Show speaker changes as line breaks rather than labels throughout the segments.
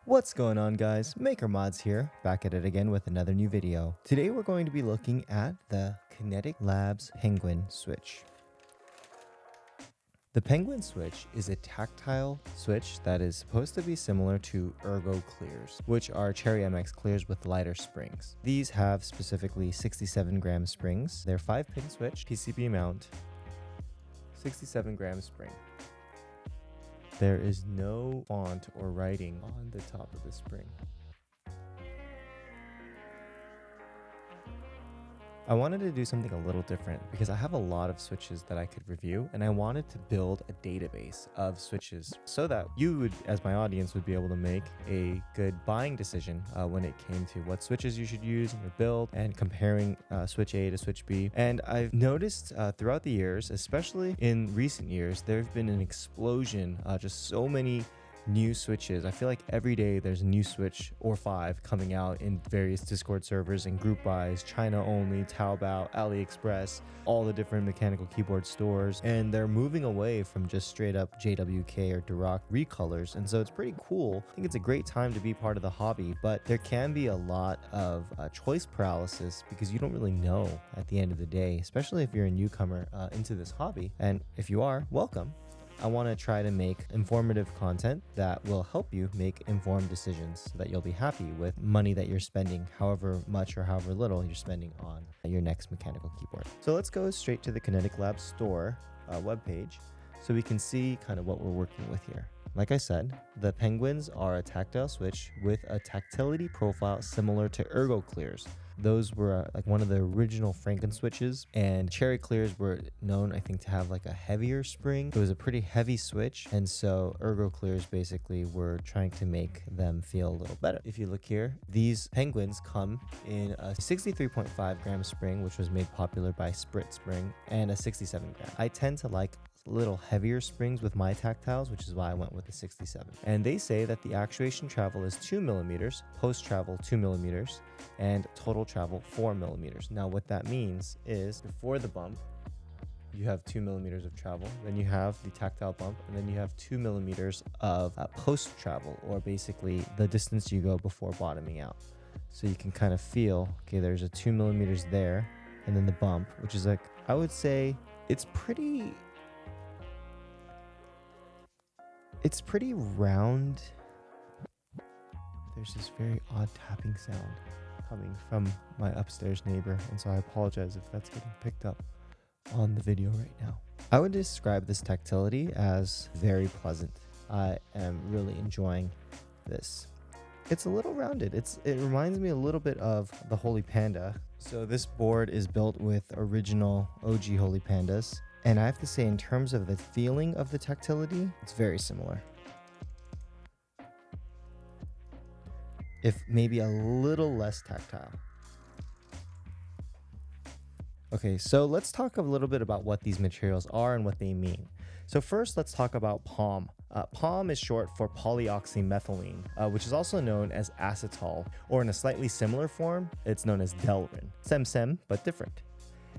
What's going on, guys? Maker Mods here, back at it again with another new video. Today we're going to be looking at the Kinetic Labs Penguin Switch. The Penguin Switch is a tactile switch that is supposed to be similar to Ergo clears, which are Cherry MX clears with lighter springs. These have specifically 67-gram springs. They're 5-pin switch, PCB mount, 67-gram spring. There is no font or writing on the top of the spring. I wanted to do something a little different because I have a lot of switches that I could review, and I wanted to build a database of switches so that you would, as my audience, would be able to make a good buying decision when it came to what switches you should use in your build and comparing switch A to switch B. And I've noticed throughout the years, especially in recent years, there have been an explosion, just so many new switches. I feel like every day there's a new switch or 5 coming out in various Discord servers and group buys, China only, Taobao, AliExpress, all the different mechanical keyboard stores, and they're moving away from just straight up JWK or Duroc recolors, and so it's pretty cool. I think it's a great time to be part of the hobby, but there can be a lot of choice paralysis because you don't really know at the end of the day, especially if you're a newcomer into this hobby. And if you are, welcome. I want to try to make informative content that will help you make informed decisions so that you'll be happy with money that you're spending, however much or however little you're spending on your next mechanical keyboard. So let's go straight to the Kinetic Labs store webpage so we can see kind of what we're working with here. Like I said, the Penguins are a tactile switch with a tactility profile similar to Ergo clears. Those were like one of the original Franken switches, and Cherry clears were known, I think, to have like a heavier spring. It was a pretty heavy switch, and so Ergo clears basically were trying to make them feel a little better. If you look here, these Penguins come in a 63.5 gram spring, which was made popular by Sprit Spring, and a 67 gram. I tend to like little heavier springs with my tactiles, which is why I went with the 67. And they say that the actuation travel is 2 millimeters, post travel 2 millimeters, and total travel 4 millimeters. Now what that means is before the bump, you have 2 millimeters of travel, then you have the tactile bump, and then you have 2 millimeters of post travel, or basically the distance you go before bottoming out. So you can kind of feel, okay, there's a 2 millimeters there, and then the bump, which is like, I would say it's pretty round. There's this very odd tapping sound coming from my upstairs neighbor, and so I apologize if that's getting picked up on the video right now. I would describe this tactility as very pleasant. I am really enjoying this. It's a little rounded. It reminds me a little bit of the Holy Panda. So this board is built with original OG Holy Pandas, and I have to say, in terms of the feeling of the tactility, it's very similar. If maybe a little less tactile. Okay, so let's talk a little bit about what these materials are and what they mean. So first, let's talk about POM. POM is short for polyoxymethylene, which is also known as acetol, or in a slightly similar form, it's known as Delrin. Sem, but different.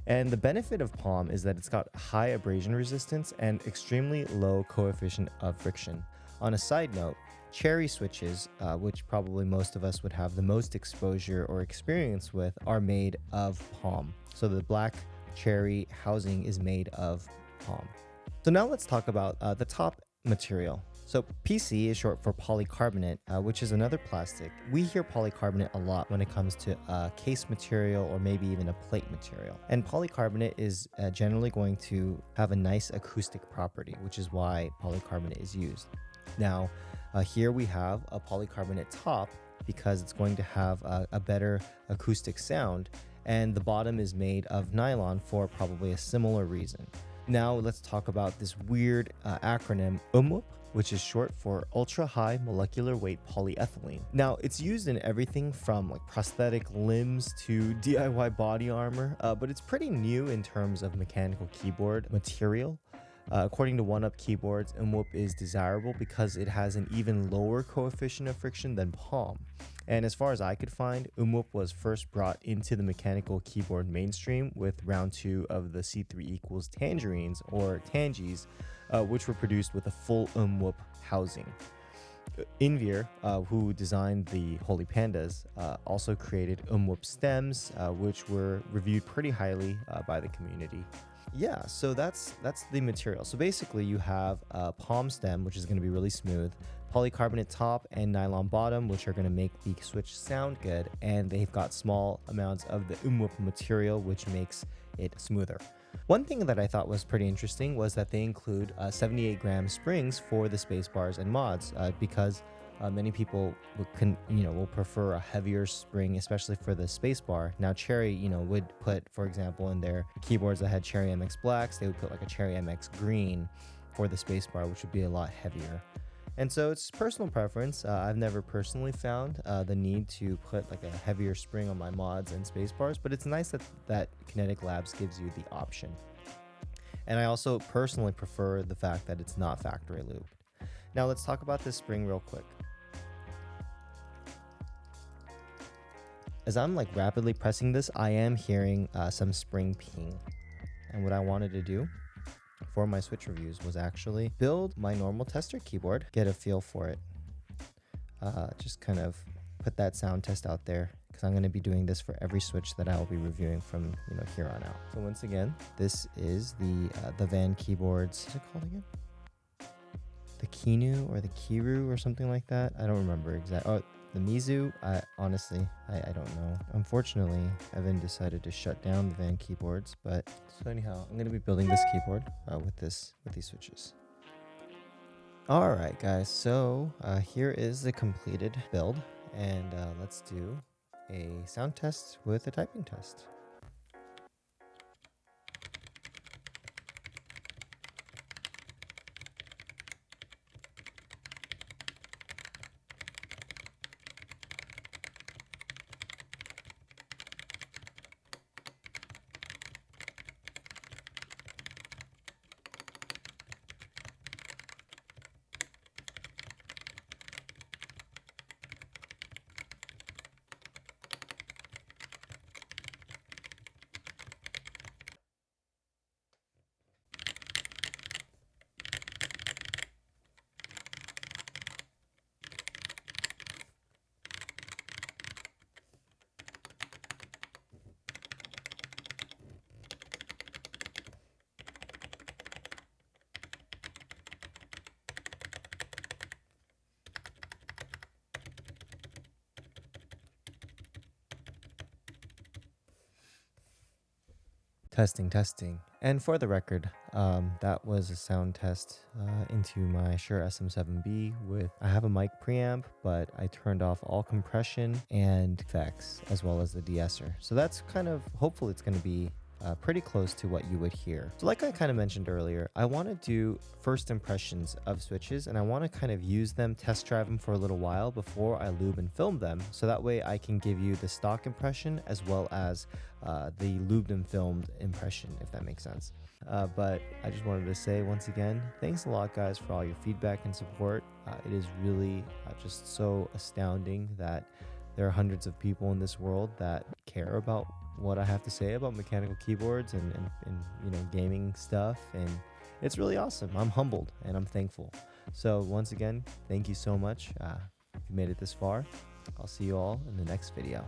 And the benefit of POM is that it's got high abrasion resistance and extremely low coefficient of friction. On a side note, Cherry switches, which probably most of us would have the most exposure or experience with, are made of POM. So the black Cherry housing is made of POM. So now let's talk about the top material. So PC is short for polycarbonate, which is another plastic. We hear polycarbonate a lot when it comes to case material or maybe even a plate material. And polycarbonate is generally going to have a nice acoustic property, which is why polycarbonate is used. Now, here we have a polycarbonate top because it's going to have a better acoustic sound, and the bottom is made of nylon for probably a similar reason. Now let's talk about this weird acronym UMWP, which is short for ultra high molecular weight polyethylene. Now it's used in everything from like prosthetic limbs to DIY body armor, but it's pretty new in terms of mechanical keyboard material. According to 1UP Keyboards, UMWP is desirable because it has an even lower coefficient of friction than POM. And as far as I could find, UMWP was first brought into the mechanical keyboard mainstream with round 2 of the C3 equals tangerines, or tangies, which were produced with a full UMWP housing. Invir, who designed the Holy Pandas, also created umwhoop stems, which were reviewed pretty highly by the community. Yeah, so that's the material. So basically you have a palm stem, which is going to be really smooth, polycarbonate top and nylon bottom, which are going to make the Switch sound good, and they've got small amounts of the umwhoop material, which makes it smoother. One thing that I thought was pretty interesting was that they include 78-gram springs for the space bars and mods, because many people will prefer a heavier spring, especially for the space bar. Now Cherry, would put, for example, in their keyboards that had Cherry MX blacks, they would put like a Cherry MX green for the space bar, which would be a lot heavier. And so it's personal preference. I've never personally found the need to put like a heavier spring on my mods and space bars, but it's nice that Kinetic Labs gives you the option. And I also personally prefer the fact that it's not factory lubed. Now let's talk about this spring real quick. As I'm like rapidly pressing this, I am hearing some spring ping. And what I wanted to do for my Switch reviews was actually build my normal tester keyboard, get a feel for it. Just kind of put that sound test out there, because I'm going to be doing this for every Switch that I will be reviewing from here on out. So once again, this is the Van keyboards. What's it called again? The Kinu or the Kiru or something like that. I don't remember exactly. Oh, the Mizu. Honestly, I don't know. Unfortunately, Evan decided to shut down the Van keyboards. But so anyhow, I'm gonna be building this keyboard with these switches. All right, guys. So here is the completed build, and let's do a sound test with a typing test. Testing. And for the record, that was a sound test into my Shure SM7B with, I have a mic preamp, but I turned off all compression and effects as well as the de-esser. So that's kind of, hopefully it's going to be pretty close to what you would hear. So like I kind of mentioned earlier, I want to do first impressions of switches, and I want to kind of use them, test drive them for a little while before I lube and film them. So that way I can give you the stock impression as well as the lubed and filmed impression, if that makes sense. But I just wanted to say once again, thanks a lot guys for all your feedback and support. It is really just so astounding that there are hundreds of people in this world that care about what I have to say about mechanical keyboards and gaming stuff, and it's really awesome. I'm humbled and I'm thankful. So once again, thank you so much. If you made it this far, I'll see you all in the next video.